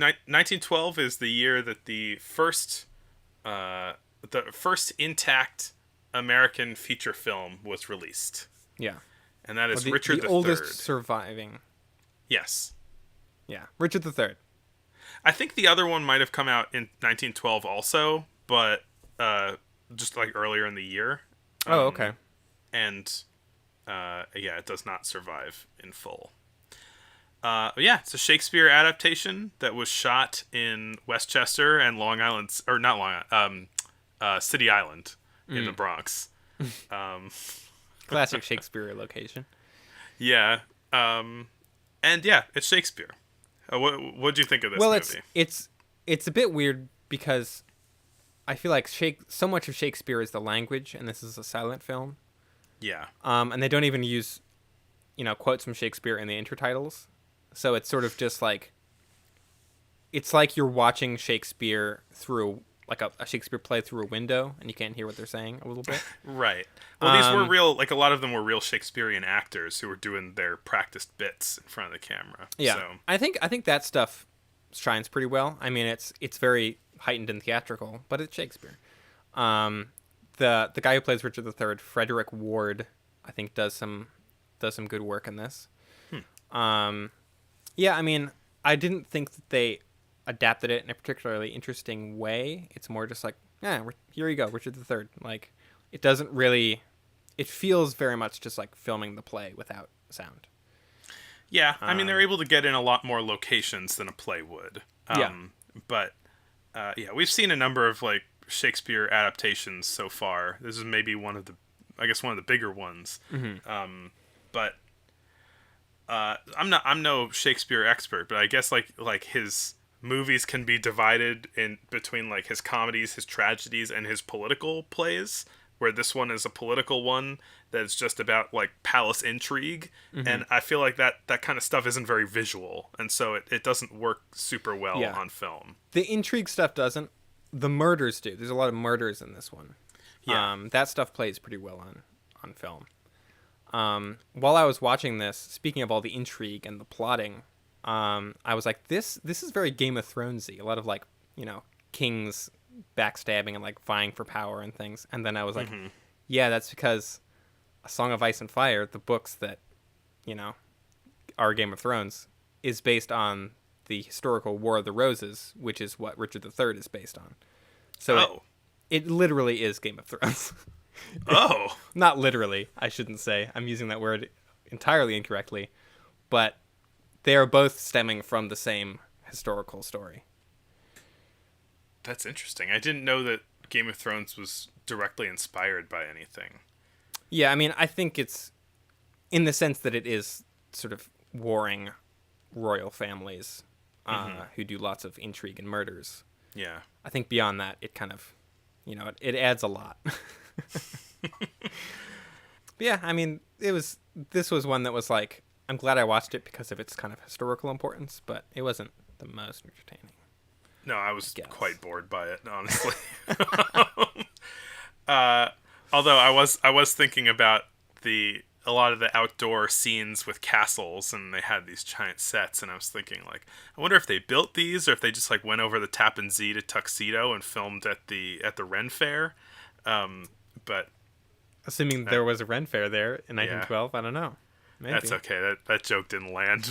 1912 is the year that uh, the first intact American feature film was released, Yeah. and that Or is Richard the the oldest Third. surviving. Yes, Yeah. Richard the Third. I think the other one might have come out in 1912 also, but uh, just like earlier in the year. Oh, okay. And yeah, it does not survive in full. Yeah, it's a Shakespeare adaptation that was shot in Westchester and Long Island, or not Long Island, City Island in the Bronx. Um, Classic Shakespeare location. yeah, and yeah, it's Shakespeare. What do you think of this Well, movie? it's a bit weird because I feel like so much of Shakespeare is the language, and this is a silent film. Yeah, And they don't even use, quotes from Shakespeare in the intertitles. So it's sort of just like, it's like you're watching Shakespeare through, like a Shakespeare play through a window, and you can't hear what they're saying a little bit. right. Well, these were Um, real. Like a lot of them were real Shakespearean actors who were doing their practiced bits in front of the camera. yeah, So I think that stuff shines pretty well. I mean, it's very heightened and theatrical, but it's Shakespeare. Um, the guy who plays Richard III, Frederick Ward, I think does some good work in this. Um, yeah, I mean, I didn't think that they adapted it in a particularly interesting way. It's more just like, yeah, here you go, Richard III. Like, it doesn't really. It feels very much just like filming the play without sound. yeah, I mean they're Um, able to get in a lot more locations than a play would. yeah, But yeah, we've seen a number of like Shakespeare adaptations so far. This is maybe I guess one of the bigger ones. But I'm no Shakespeare expert, but I guess like his movies can be divided in between like his comedies, his tragedies, and his political plays. Where this one is a political one that's just about like palace intrigue, and I feel like that kind of stuff isn't very visual, and so it doesn't work super well yeah. on film. The intrigue stuff doesn't. The murders do. There's a lot of murders in this one. Yeah. That stuff plays pretty well on film. While I was watching this, speaking of all the intrigue and the plotting, I was like, this is very Game of Thronesy. A lot of like, kings backstabbing and like vying for power and things. And then I was like, yeah, that's because A Song of Ice and Fire, the books that, you know, are Game of Thrones, is based on the historical War of the Roses, which is what Richard III is based on. So Oh. it literally is Game of Thrones. Oh. Not literally, I shouldn't say. I'm using that word entirely incorrectly. But they are both stemming from the same historical story. That's interesting. I didn't know that Game of Thrones was directly inspired by anything. Yeah, I mean, I think it's in the sense that it is sort of warring royal families who do lots of intrigue and murders. Yeah. I think beyond that, it kind of, it adds a lot. But yeah, I mean, this was one that was like, I'm glad I watched it because of its kind of historical importance, but it wasn't the most entertaining. No, I was Guess. quite bored by it, honestly. uh, although I was thinking about a lot of the outdoor scenes with castles, and they had these giant sets, and I was thinking like, I wonder if they built these or if they just like went over the Tappan Zee to Tuxedo and filmed at the Ren Fair. But Assuming there was a Ren Fair there in Yeah. 1912, I don't know. Maybe. that's okay. That joke didn't land.